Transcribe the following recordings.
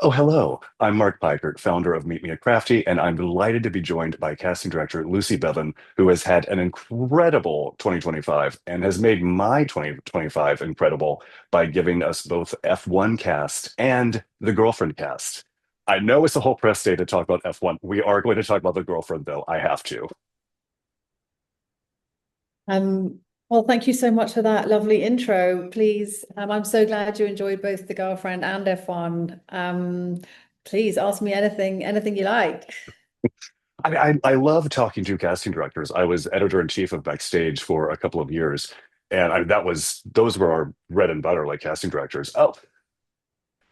Oh, hello. I'm Mark Pikert, founder of Meet Me at Crafty, and I'm delighted to be joined by casting director Lucy Bevan, who has had an incredible 2025 and has made my 2025 incredible by giving us both F1 cast and the girlfriend cast. I know it's a whole press day to talk about F1. We are going to talk about the girlfriend, though. I have to. Um, well, thank you so much for that lovely intro. Please, I'm so glad you enjoyed both The Girlfriend and F1. Please ask me anything you like. I love talking to casting directors. I was editor in chief of Backstage for a couple of years, and those were our bread and butter, like casting directors. Oh,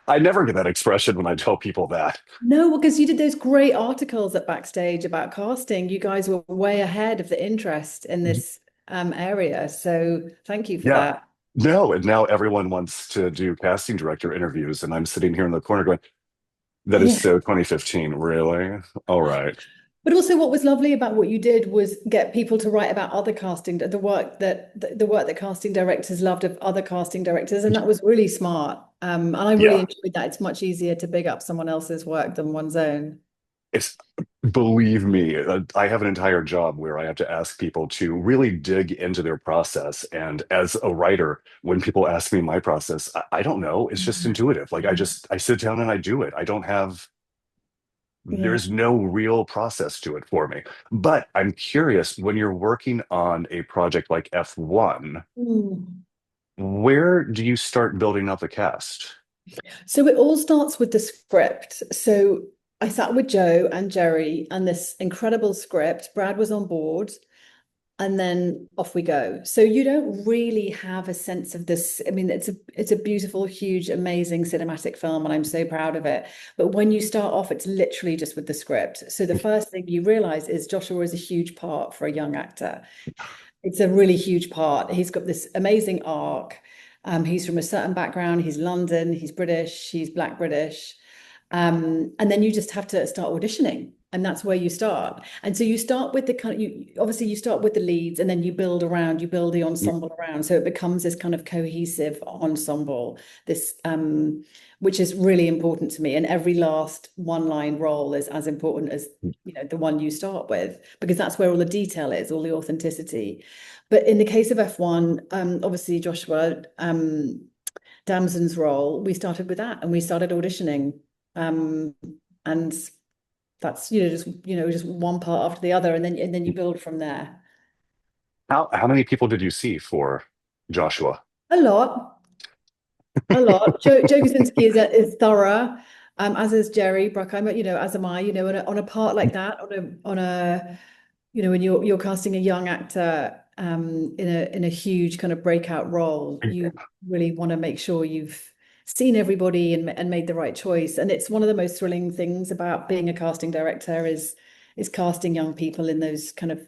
I never get that expression when I tell people that. No, because you did those great articles at Backstage about casting. You guys were way ahead of the interest in this area. So thank you for Yeah. that. No, and now everyone wants to do casting director interviews, and I'm sitting here in the corner going, that is Yeah. so 2015, really? All right. But also, what was lovely about what you did was get people to write about other casting, the work that casting directors loved of other casting directors, and that was really smart. And I really Yeah. enjoyed that. It's much easier to big up someone else's work than one's own. It's, believe me, I have an entire job where I have to ask people to really dig into their process. And as a writer, when people ask me my process, I don't know. It's just intuitive. Like I sit down and I do it. Yeah. There's no real process to it for me. But I'm curious, when you're working on a project like F1, Mm. where do you start building up the cast? So it all starts with the script. So I sat with Joe and Jerry and this incredible script. Brad was on board. And then off we go. So you don't really have a sense of this. I mean, it's a beautiful, huge, amazing cinematic film, and I'm so proud of it. But when you start off, it's literally just with the script. So the first thing you realize is Joshua is a huge part for a young actor. It's a really huge part. He's got this amazing arc. He's from a certain background. He's London, he's British, he's Black British. And then you just have to start auditioning. And that's where you start. And so you start with the kind of you obviously you start with the leads and then you build the ensemble around. So it becomes this kind of cohesive ensemble, this which is really important to me. And every last one line role is as important as the one you start with, because that's where all the detail is, all the authenticity. But in the case of F1, obviously Joshua Damson's role, we started with that and we started auditioning. And that's just one part after the other, and then you build from there. How many people did you see for Joshua? A lot, a lot. Joe Kosinski is thorough, as is Jerry Bruckheimer, as am I, on a part like that, when you're casting a young actor in a huge kind of breakout role, you really want to make sure you've seen everybody and made the right choice. And it's one of the most thrilling things about being a casting director is casting young people in those kind of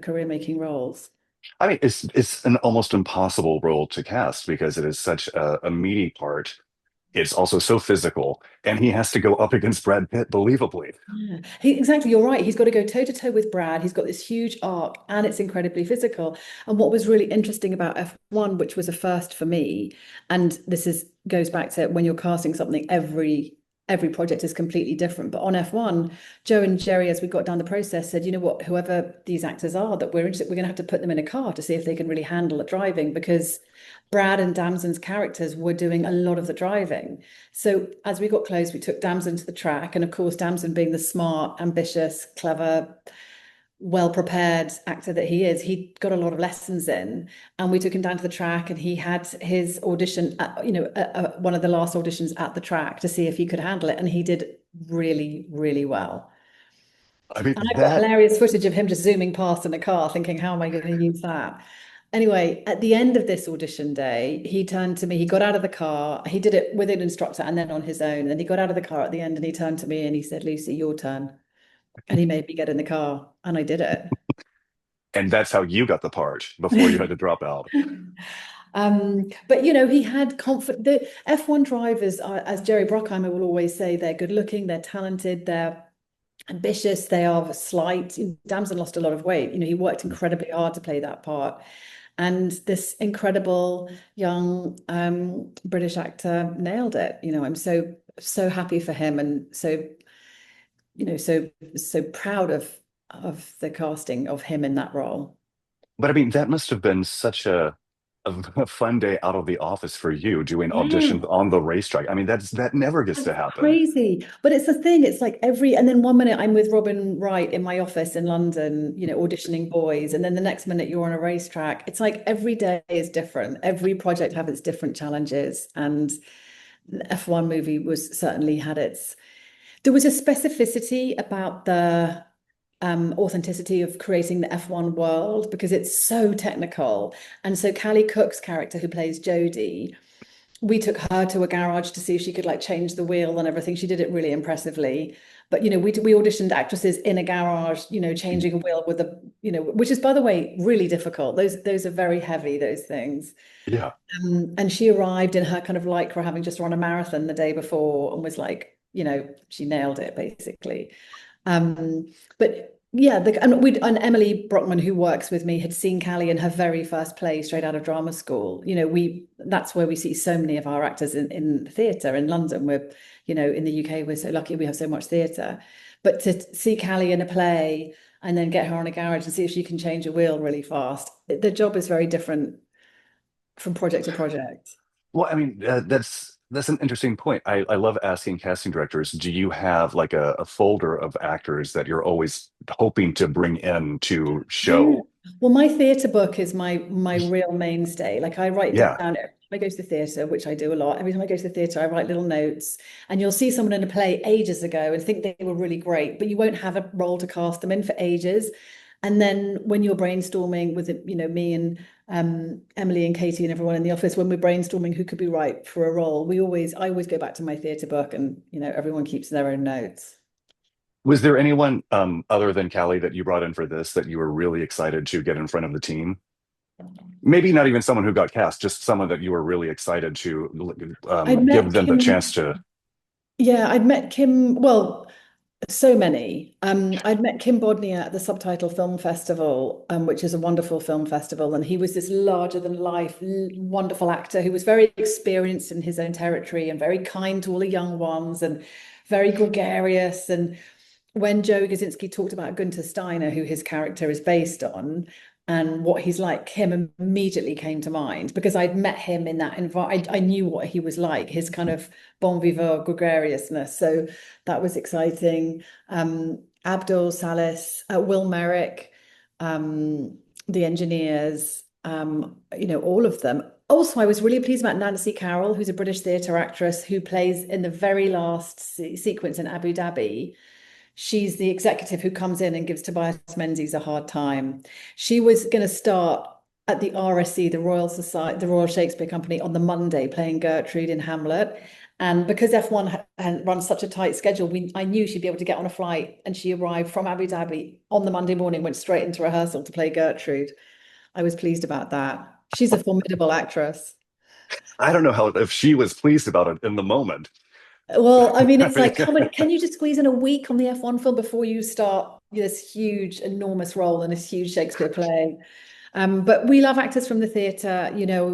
career making roles. I mean, it's an almost impossible role to cast because it is such a meaty part. It's also so physical, and he has to go up against Brad Pitt believably. Yeah, exactly. You're right. He's got to go toe to toe with Brad. He's got this huge arc and it's incredibly physical. And what was really interesting about F1, which was a first for me, and this is goes back to when you're casting something, every project is completely different. But on F1, Joe and Jerry, as we got down the process, said, you know what, whoever these actors are that we're interested, we're going to have to put them in a car to see if they can really handle it driving because Brad and Damson's characters were doing a lot of the driving. So as we got close, we took Damson to the track. And of course, Damson being the smart, ambitious, clever, well-prepared actor that he is, he got a lot of lessons in. And we took him down to the track and he had his audition, one of the last auditions at the track to see if he could handle it. And he did really, really well. I mean, And I've got that hilarious footage of him just zooming past in a car thinking, how am I going to use that? Anyway, at the end of this audition day, he turned to me. He got out of the car. He did it with an instructor and then on his own. And then he got out of the car at the end and he turned to me and he said, Lucy, your turn. And he made me get in the car and I did it. and that's how you got the part before you had to drop out. But he had confidence. The F1 drivers are, as Jerry Bruckheimer will always say, they're good looking, they're talented, they're ambitious, they are slight. Damson lost a lot of weight. He worked incredibly hard to play that part. And this incredible young British actor nailed it. I'm so happy for him, and so proud of the casting of him in that role. But I mean, that must have been such a fun day out of the office for you doing Yeah. auditions on the racetrack. I mean, that never gets That's to happen. crazy. But it's the thing, it's like and then one minute I'm with Robin Wright in my office in London, auditioning boys. And then the next minute you're on a racetrack. It's like every day is different. Every project has its different challenges. And the F1 movie was certainly had there was a specificity about the authenticity of creating the F1 world because it's so technical. And so Callie Cook's character, who plays Jodie, we took her to a garage to see if she could like change the wheel and everything. She did it really impressively. But we auditioned actresses in a garage, changing a wheel with which is by the way really difficult. Those are very heavy, those things. Yeah. And she arrived in her kind of lycra, having just run a marathon the day before, and was like, she nailed it basically. But yeah, and Emily Brockman, who works with me, had seen Callie in her very first play straight out of drama school. That's where we see so many of our actors in theatre in London. In the UK, we're so lucky we have so much theatre. But to see Callie in a play and then get her on a garage and see if she can change a wheel really fast, the job is very different from project to project. Well, I mean, that's an interesting point. I love asking casting directors, do you have like a folder of actors that you're always hoping to bring in to Yeah. show? Well, my theatre book is my real mainstay. Like I write down Yeah. every time I go to the theatre, which I do a lot. Every time I go to the theatre, I write little notes, and you'll see someone in a play ages ago and think they were really great, but you won't have a role to cast them in for ages. And then when you're brainstorming with me and Emily and Katie and everyone in the office, when we're brainstorming who could be right for a role, I always go back to my theatre book, and everyone keeps their own notes. Was there anyone other than Callie that you brought in for this that you were really excited to get in front of the team? Maybe not even someone who got cast, just someone that you were really excited to I'd give met them the chance Kim. to. Yeah, I'd met Kim. Well, so many. I'd met Kim Bodnia at the Subtitle Film Festival, which is a wonderful film festival, and he was this larger than life, wonderful actor who was very experienced in his own territory and very kind to all the young ones and very gregarious. And when Joe Kaczynski talked about Gunther Steiner, who his character is based on, and what he's like, him immediately came to mind because I'd met him in that environment. I knew what he was like, his kind of bon vivant gregariousness. So that was exciting. Abdul Salis, Will Merrick, the engineers, all of them. Also, I was really pleased about Nancy Carroll, who's a British theatre actress who plays in the very last sequence in Abu Dhabi. She's the executive who comes in and gives Tobias Menzies a hard time. She was going to start at the RSC, the Royal Society, the Royal Shakespeare Company, on the Monday playing Gertrude in Hamlet. And because F1 had run such a tight schedule, I knew she'd be able to get on a flight. And she arrived from Abu Dhabi on the Monday morning, went straight into rehearsal to play Gertrude. I was pleased about that. She's a formidable actress. I don't know how if she was pleased about it in the moment. Well, I mean, I it's mean, like, can you just squeeze in a week on the F1 film before you start this huge, enormous role in this huge Shakespeare play? But we love actors from the theatre.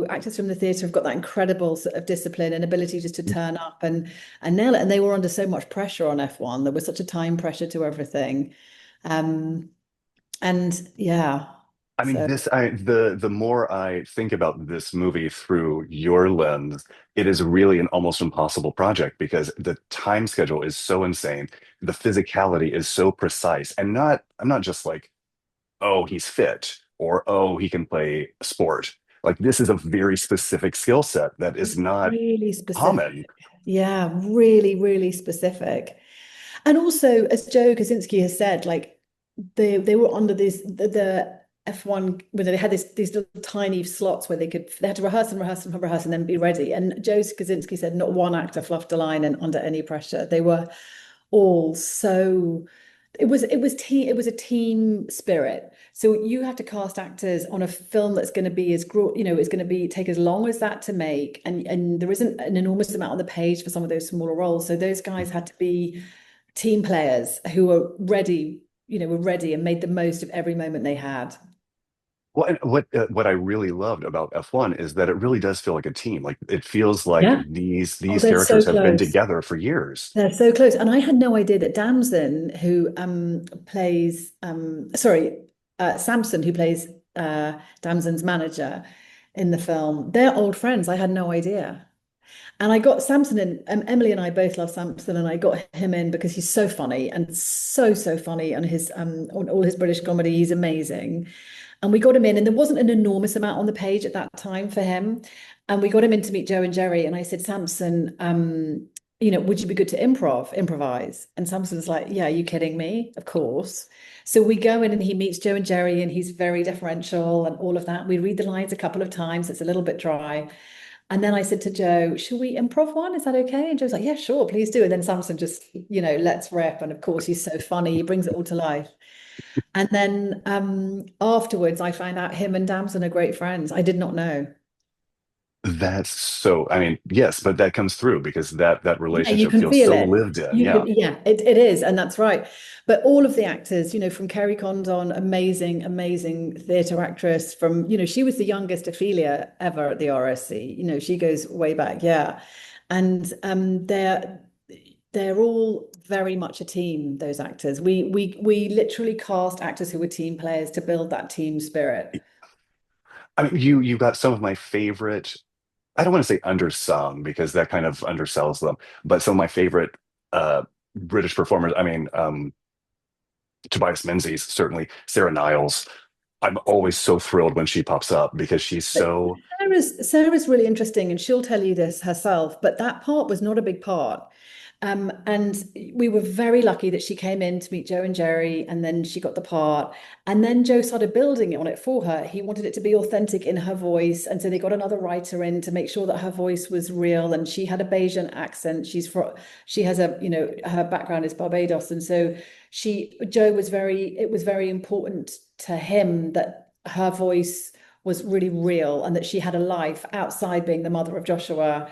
Actors from the theatre have got that incredible sort of discipline and ability just to turn up and nail it. And they were under so much pressure on F1. There was such a time pressure to everything. Um, and yeah, I mean, so the more I think about this movie through your lens, it is really an almost impossible project because the time schedule is so insane, the physicality is so precise, and I'm not just like, oh, he's fit or oh, he can play sport. Like this is a very specific skill set that is not really specific. common. Yeah, really, really specific. And also, as Joe Kaczynski has said, like they were under the F1 where they had these little tiny slots where they had to rehearse and rehearse and rehearse and then be ready. And Joe Kaczynski said not one actor fluffed a line and under any pressure. They were all so it was a team spirit. So you have to cast actors on a film that's going to be is going to be take as long as that to make, and there isn't an enormous amount on the page for some of those smaller roles. So those guys had to be team players who were ready and made the most of every moment they had. Well, and what I really loved about F1 is that it really does feel like a team. Like it feels like Yeah. Oh, these they're so characters have been close. together for years. They're so close. And I had no idea that Damson, who plays, Samson, who plays Damson's manager in the film, they're old friends. I had no idea. And I got Samson in, Emily and I both love Samson, and I got him in because he's so funny and so funny on all his British comedy. He's amazing. And we got him in, and there wasn't an enormous amount on the page at that time for him. And we got him in to meet Joe and Jerry. And I said, Samson, would you be good to improvise? And Samson was like, yeah, are you kidding me? Of course. So we go in and he meets Joe and Jerry, and he's very deferential and all of that. We read the lines a couple of times. It's a little bit dry. And then I said to Joe, should we improv one? Is that okay? And Joe's like, yeah, sure, please do. And then Samson just, lets rip. And of course, he's so funny. He brings it all to life. And then afterwards, I find out him and Damson are great friends. I did not know. That's so, I mean, yes, but that comes through because that Yeah, you relationship can feels feel so it. lived in. You can, Yeah. yeah, it is, and that's right. But all of the actors, from Kerry Condon, amazing theatre actress from, she was the youngest Ophelia ever at the RSC. She goes way back, yeah. And they're all very much a team, those actors. We literally cast actors who were team players to build that team spirit. I mean, you got some of my favorite, I don't want to say undersung because that kind of undersells them, but some of my favorite British performers. I mean, Tobias Menzies, certainly, Sarah Niles. I'm always so thrilled when she pops up because she's But so Sarah's really interesting, and she'll tell you this herself. But that part was not a big part, and we were very lucky that she came in to meet Joe and Jerry, and then she got the part. And then Joe started building on it for her. He wanted it to be authentic in her voice, and so they got another writer in to make sure that her voice was real. And she had a Bayesian accent. She has her background is Barbados, and so Joe was very. It was very important to him that her voice was really real and that she had a life outside being the mother of Joshua.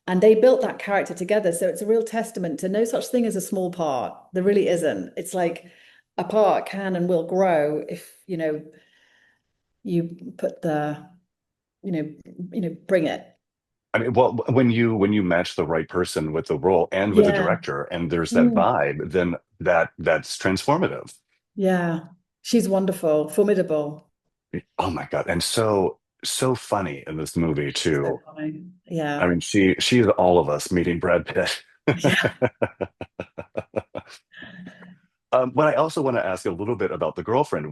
And they built that character together. So it's a real testament to no such thing as a small part. There really isn't. It's like a part can and will grow if, you put bring it. I mean, well, when you match the right person with the role and with the Yeah. director, and there's that Mm. vibe, then that's transformative. Yeah. She's wonderful, formidable. Oh my God. And so funny in this movie So too. funny. I Yeah. mean, she's all of us meeting Brad Pitt. Yeah. But I also want to ask a little bit about the girlfriend.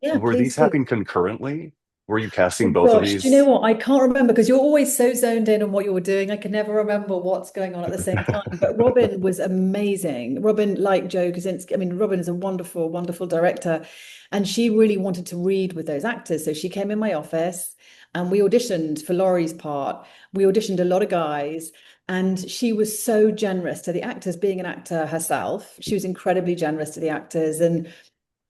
Yeah, Were please these do. happening concurrently? Were you casting Oh both of gosh, do you know these? what? I can't remember because you're always so zoned in on what you're doing. I can never remember what's going on at the same time. But Robin was amazing. Robin, like Joe Kosinski, I mean, Robin is a wonderful director. And she really wanted to read with those actors. So she came in my office and we auditioned for Laurie's part. We auditioned a lot of guys. And she was so generous to the actors, being an actor herself. She was incredibly generous to the actors. And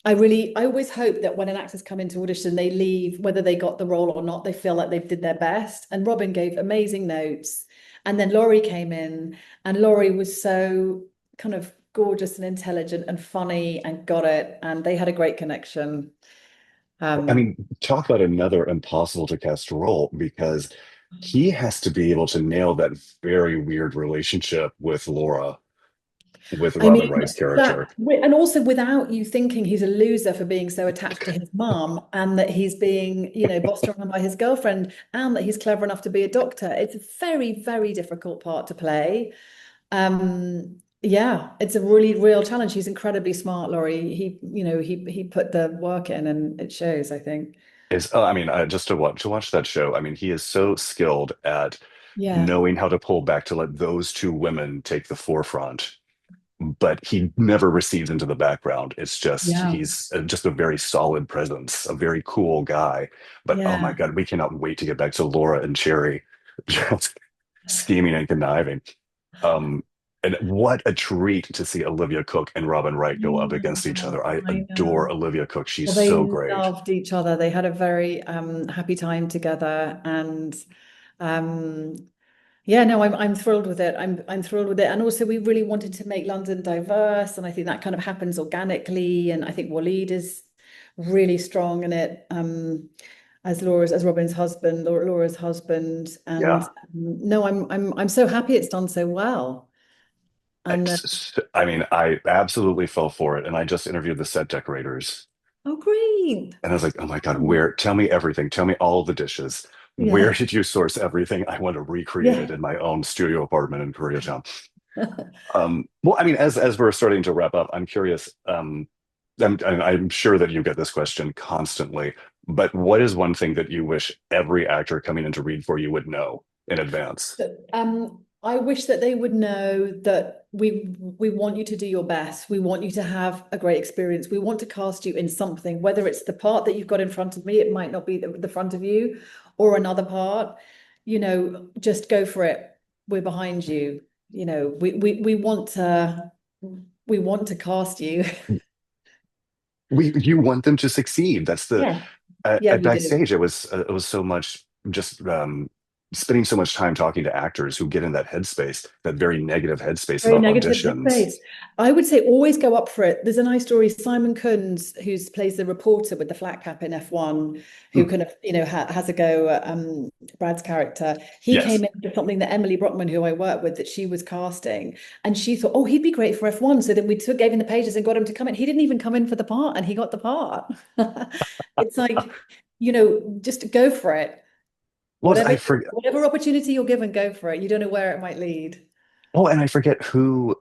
I always hope that when an actor's come into audition, they leave, whether they got the role or not, they feel like they did their best. And Robin gave amazing notes. And then Laurie came in, and Laurie was so kind of gorgeous and intelligent and funny and got it. And they had a great connection. I Um, mean, talk about another impossible to cast role because he has to be able to nail that very weird relationship with Laura, with I Robin mean, Wright's character. that, and also without you thinking he's a loser for being so attached to his mum and that he's being, bossed around by his girlfriend and that he's clever enough to be a doctor. It's a very difficult part to play. Yeah, it's a really real challenge. He's incredibly smart, Laurie. He put the work in and it shows, I think. Is I mean, just to watch that show. I mean, he is so skilled at Yeah, knowing how to pull back to let those two women take the forefront, but he never recedes into the background. It's just yeah, he's just a very solid presence, a very cool guy. But oh my yeah. God, we cannot wait to get back to Laura and Cherry, just scheming and conniving. Um, and what a treat to see Olivia Cooke and Robin Wright go up against each other. I I adore know. Olivia Cooke. She's Well, they so great. loved each other. They had a very happy time together, and um, yeah, no, I'm thrilled with it. I'm thrilled with it, and also we really wanted to make London diverse, and I think that kind of happens organically. And I think Waleed is really strong in it. As Robin's husband, Laura's husband, and Yeah. no, I'm so happy it's done so well. And I mean, I absolutely fell for it. And I just interviewed the set decorators. oh, great. And I was like, oh my God, Oh, tell me everything. Tell me all the dishes. Where yeah, did you source everything? I want to recreate it yeah. in my own studio apartment in Koreatown. Well, I mean, as we're starting to wrap up, I'm curious. I'm sure that you get this question constantly, but what is one thing that you wish every actor coming in to read for you would know in advance? I wish that they would know that we want you to do your best. We want you to have a great experience. We want to cast you in something, whether it's the part that you've got in front of me, it might not be the front of you, or another part. Just go for it. We're behind you. We want to cast you. You want them to succeed. That's the Yeah, yeah, at we do. backstage. It was so much just spending so much time talking to actors who get in that headspace, that very negative headspace Very about negative auditions. headspace. I would say always go up for it. There's a nice story. Simon Kunz, who plays the reporter with the flat cap in F1, who Hmm. kind of, has a go at Brad's character. He came Yes. in for something that Emily Brockman, who I work with, that she was casting. And she thought, oh, he'd be great for F1. So then gave him the pages and got him to come in. He didn't even come in for the part and he got the part. It's like, just go for it. Well, Whatever, I forget. whatever opportunity you're given, go for it. You don't know where it might lead. Oh, and I forget who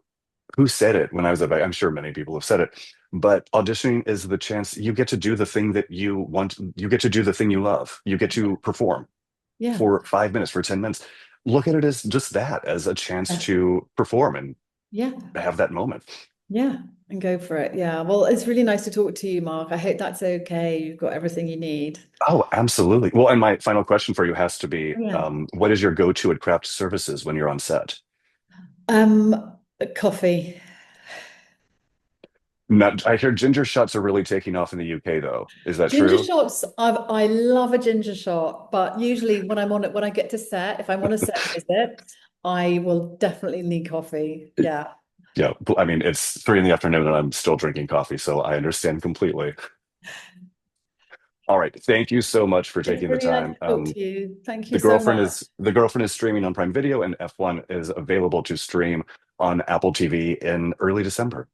said it when I was at. I'm sure many people have said it, but auditioning is the chance you get to do the thing that you want. You get to do the thing you love. You get to perform Yeah. for 5 minutes, for 10 minutes. Look at it as just that, as a chance Yeah. to perform and Yeah. have that moment. Yeah. And go for it. Yeah. Well, it's really nice to talk to you, Mark. I hope that's okay. You've got everything you need. Oh, absolutely. Well, and my final question for you has to be, Yeah. what is your go-to at craft services when you're on set? Um, Coffee. Not, I hear ginger shots are really taking off in the UK, though. Is that Ginger true? shots, I love a ginger shot, but usually when I'm on it, when I get to set, if I'm on a set visit, I will definitely need coffee. Yeah. Yeah, I mean, it's 3 in the afternoon and I'm still drinking coffee, so I understand completely. All right, thank you so much for It's taking the really nice time. to talk to you. Thank you so much. The girlfriend is streaming on Prime Video, and F1 is available to stream on Apple TV in early December.